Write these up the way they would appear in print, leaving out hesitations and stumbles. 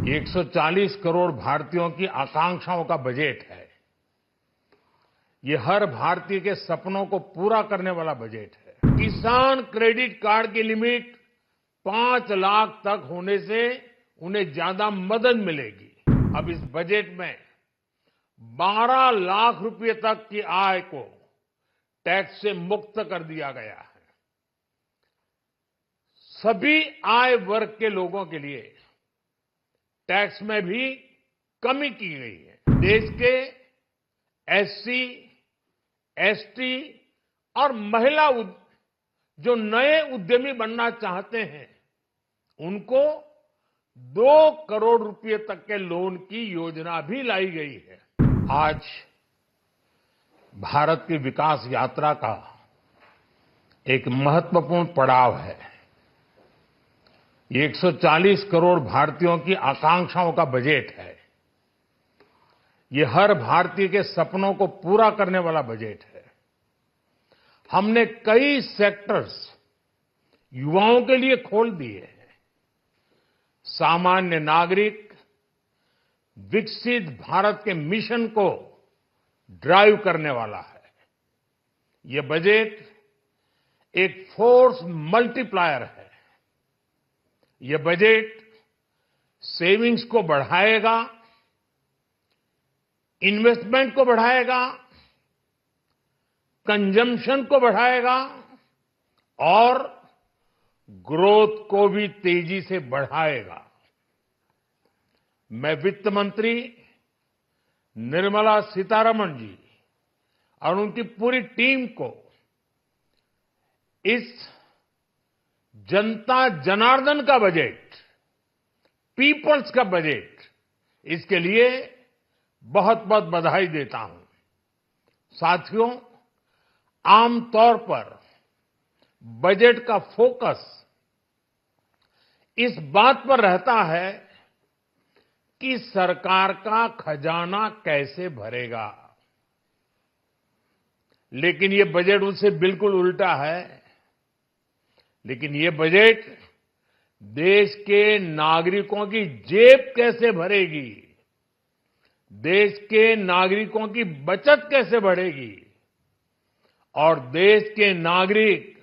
140 करोड़ भारतीयों की आकांक्षाओं का बजट है। ये हर भारतीय के सपनों को पूरा करने वाला बजट है। किसान क्रेडिट कार्ड की लिमिट 5 लाख तक होने से उन्हें ज्यादा मदद मिलेगी। अब इस बजट में 12 लाख रुपए तक की आय को टैक्स से मुक्त कर दिया गया है। सभी आय वर्ग के लोगों के लिए टैक्स में भी कमी की गई है। देश के एससी, एसटी और महिला जो नए उद्यमी बनना चाहते हैं, उनको 2 करोड़ रुपए तक के लोन की योजना भी लाई गई है। आज भारत की विकास यात्रा का एक महत्वपूर्ण पड़ाव है। ये 140 करोड़ भारतीयों की आकांक्षाओं का बजट है। ये हर भारतीय के सपनों को पूरा करने वाला बजट है। हमने कई सेक्टर्स युवाओं के लिए खोल दिए हैं। सामान्य नागरिक विकसित भारत के मिशन को ड्राइव करने वाला है। ये बजट एक फोर्स मल्टीप्लायर है। ये बजट सेविंग्स को बढ़ाएगा, इन्वेस्टमेंट को बढ़ाएगा, कंजम्पशन को बढ़ाएगा और ग्रोथ को भी तेजी से बढ़ाएगा। मैं वित्त मंत्री निर्मला सीतारमण जी और उनकी पूरी टीम को इस जनता जनार्दन का बजट, पीपल्स का बजट, इसके लिए बहुत बहुत बधाई देता हूं। साथियों, आमतौर पर बजट का फोकस इस बात पर रहता है कि सरकार का खजाना कैसे भरेगा, लेकिन ये बजट उससे बिल्कुल उल्टा है। लेकिन ये बजट देश के नागरिकों की जेब कैसे भरेगी, देश के नागरिकों की बचत कैसे बढ़ेगी और देश के नागरिक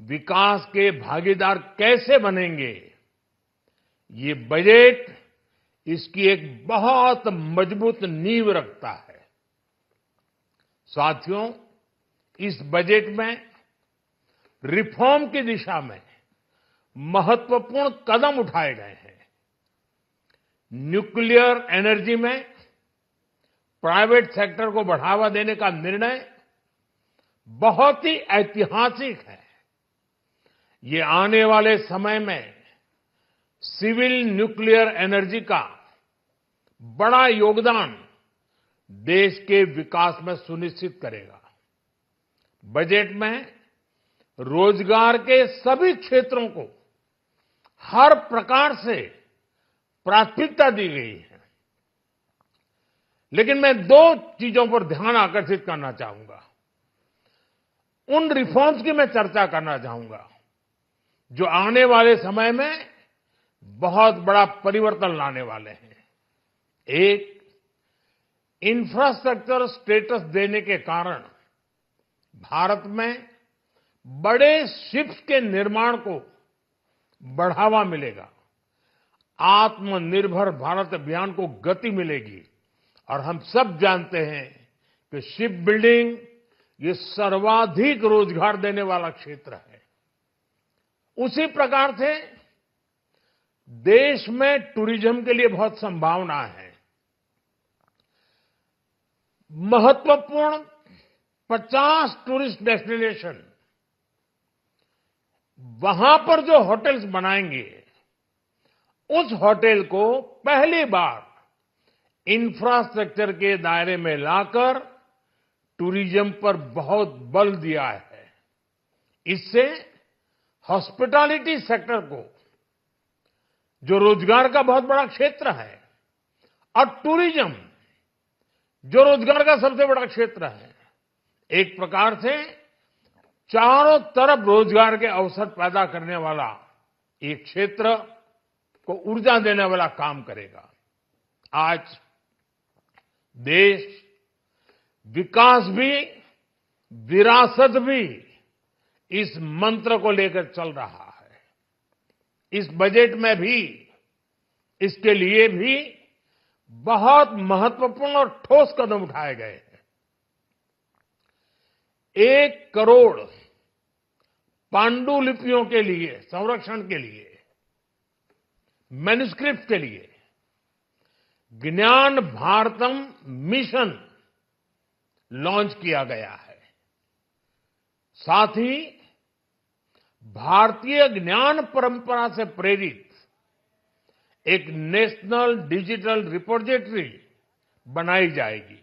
विकास के भागीदार कैसे बनेंगे, ये बजट इसकी एक बहुत मजबूत नींव रखता है। साथियों, इस बजट में रिफॉर्म की दिशा में महत्वपूर्ण कदम उठाए गए हैं। न्यूक्लियर एनर्जी में प्राइवेट सेक्टर को बढ़ावा देने का निर्णय बहुत ही ऐतिहासिक है। ये आने वाले समय में सिविल न्यूक्लियर एनर्जी का बड़ा योगदान देश के विकास में सुनिश्चित करेगा। बजट में रोजगार के सभी क्षेत्रों को हर प्रकार से प्राथमिकता दी गई है। लेकिन मैं 2 चीजों पर ध्यान आकर्षित करना चाहूंगा। उन रिफॉर्म्स की मैं चर्चा करना चाहूंगा जो आने वाले समय में बहुत बड़ा परिवर्तन लाने वाले हैं। एक, इंफ्रास्ट्रक्चर स्टेटस देने के कारण भारत में बड़े शिप्स के निर्माण को बढ़ावा मिलेगा। आत्मनिर्भर भारत अभियान को गति मिलेगी और हम सब जानते हैं कि शिप बिल्डिंग ये सर्वाधिक रोजगार देने वाला क्षेत्र है। उसी प्रकार से देश में टूरिज्म के लिए बहुत संभावना है। महत्वपूर्ण 50 टूरिस्ट डेस्टिनेशन, वहां पर जो होटल्स बनाएंगे, उस होटल को पहली बार इंफ्रास्ट्रक्चर के दायरे में लाकर टूरिज्म पर बहुत बल दिया है। इससे हॉस्पिटैलिटी सेक्टर को, जो रोजगार का बहुत बड़ा क्षेत्र है, और टूरिज्म जो रोजगार का सबसे बड़ा क्षेत्र है, एक प्रकार से चारों तरफ रोजगार के अवसर पैदा करने वाला एक क्षेत्र को ऊर्जा देने वाला काम करेगा। आज देश विकास भी, विरासत भी इस मंत्र को लेकर चल रहा है। इस बजट में भी इसके लिए भी बहुत महत्वपूर्ण और ठोस कदम उठाए गए हैं। 1 करोड़ पांडुलिपियों के लिए संरक्षण के लिए, मैन्युस्क्रिप्ट के लिए ज्ञान भारतम मिशन लॉन्च किया गया है। साथ ही भारतीय ज्ञान परंपरा से प्रेरित एक नेशनल डिजिटल रिपोजिटरी बनाई जाएगी।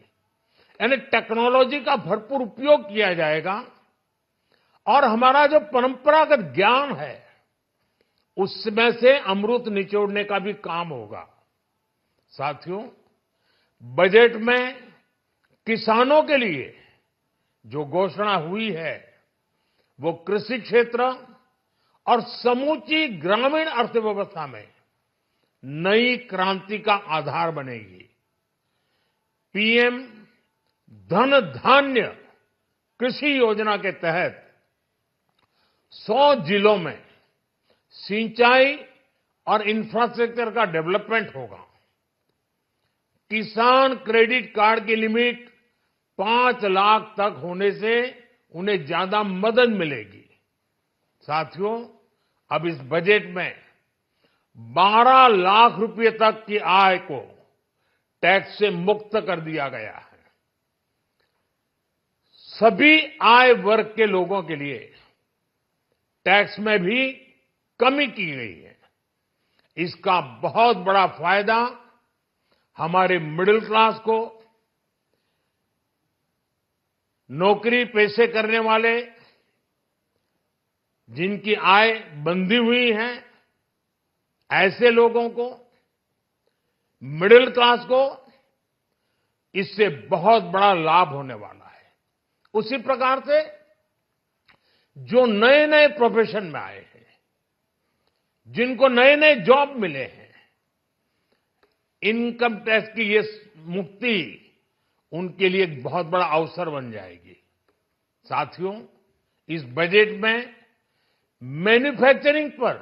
यानी टेक्नोलॉजी का भरपूर उपयोग किया जाएगा और हमारा जो परंपरागत ज्ञान है उसमें से अमृत निचोड़ने का भी काम होगा। साथियों, बजट में किसानों के लिए जो घोषणा हुई है वो कृषि क्षेत्र और समूची ग्रामीण अर्थव्यवस्था में नई क्रांति का आधार बनेगी। पीएम धन धान्य कृषि योजना के तहत 100 जिलों में सिंचाई और इंफ्रास्ट्रक्चर का डेवलपमेंट होगा। किसान क्रेडिट कार्ड की लिमिट 5 लाख तक होने से उन्हें ज्यादा मदद मिलेगी। साथियों, अब इस बजट में 12 लाख रुपए तक की आय को टैक्स से मुक्त कर दिया गया है। सभी आय वर्ग के लोगों के लिए टैक्स में भी कमी की गई है। इसका बहुत बड़ा फायदा हमारे मिडिल क्लास को, नौकरी पेशे करने वाले जिनकी आय बंधी हुई है ऐसे लोगों को, मिडिल क्लास को इससे बहुत बड़ा लाभ होने वाला है। उसी प्रकार से जो नए नए प्रोफेशन में आए हैं, जिनको नए नए जॉब मिले हैं, इनकम टैक्स की ये मुक्ति उनके लिए एक बहुत बड़ा अवसर बन जाएगी। साथियों, इस बजट में मैन्युफैक्चरिंग पर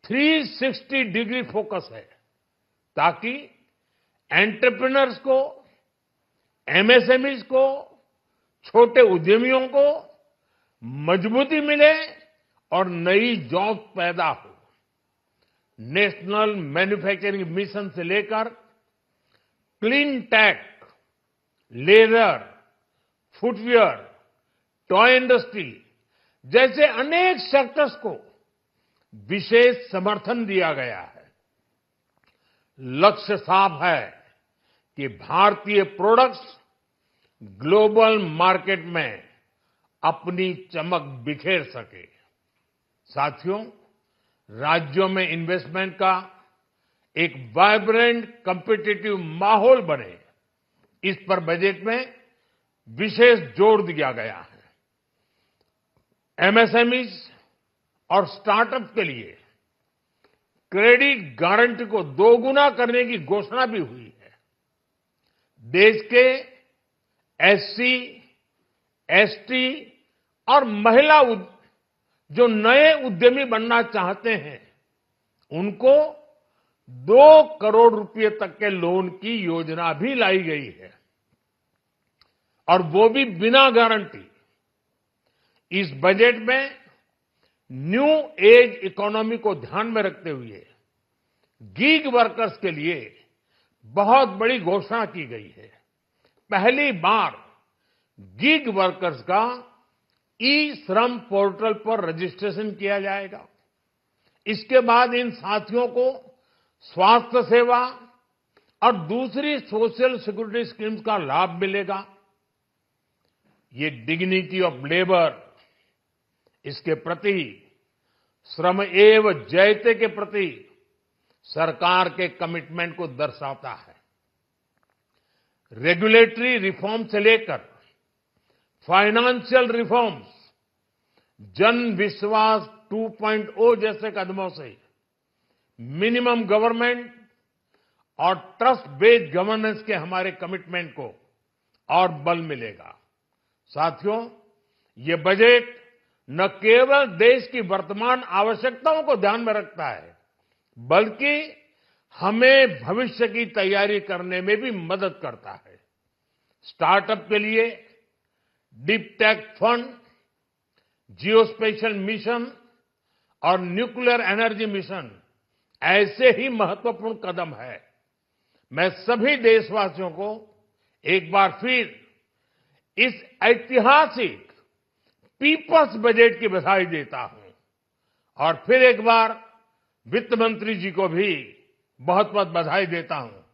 360 डिग्री फोकस है ताकि एंटरप्रेन्योर्स को, एमएसएमईज को, छोटे उद्यमियों को मजबूती मिले और नई जॉब पैदा हो। नेशनल मैन्युफैक्चरिंग मिशन से लेकर clean tech, leather, footwear, toy industry जैसे अनेक सेक्टर्स को विशेष समर्थन दिया गया है। लक्ष्य साफ है कि भारतीय प्रोडक्ट्स ग्लोबल मार्केट में अपनी चमक बिखेर सके। साथियों, राज्यों में इन्वेस्टमेंट का एक वाइब्रेंट कॉम्पिटिटिव माहौल बने, इस पर बजट में विशेष जोर दिया गया है। एमएसएमईज और स्टार्टअप के लिए क्रेडिट गारंटी को दोगुना करने की घोषणा भी हुई है। देश के एससी, एसटी और महिला जो नए उद्यमी बनना चाहते हैं उनको 2 करोड़ रुपए तक के लोन की योजना भी लाई गई है और वो भी बिना गारंटी। इस बजट में न्यू एज इकोनॉमी को ध्यान में रखते हुए गीग वर्कर्स के लिए बहुत बड़ी घोषणा की गई है। पहली बार गीग वर्कर्स का ई श्रम पोर्टल पर रजिस्ट्रेशन किया जाएगा। इसके बाद इन साथियों को स्वास्थ्य सेवा और दूसरी सोशल सिक्योरिटी स्कीम्स का लाभ मिलेगा। ये डिग्निटी ऑफ लेबर, इसके प्रति, श्रम एव जयते के प्रति सरकार के कमिटमेंट को दर्शाता है। रेगुलेटरी रिफॉर्म से लेकर फाइनेंशियल रिफॉर्म्स, जन विश्वास 2.0 जैसे कदमों से मिनिमम गवर्नमेंट और ट्रस्ट बेस्ड गवर्नेंस के हमारे कमिटमेंट को और बल मिलेगा। साथियों, ये बजट न केवल देश की वर्तमान आवश्यकताओं को ध्यान में रखता है, बल्कि हमें भविष्य की तैयारी करने में भी मदद करता है। स्टार्टअप के लिए deep tech fund, geospatial mission और न्यूक्लियर एनर्जी मिशन ऐसे ही महत्वपूर्ण कदम है। मैं सभी देशवासियों को एक बार फिर इस ऐतिहासिक पीपल्स बजट की बधाई देता हूं और फिर एक बार वित्त मंत्री जी को भी बहुत बहुत बधाई देता हूं।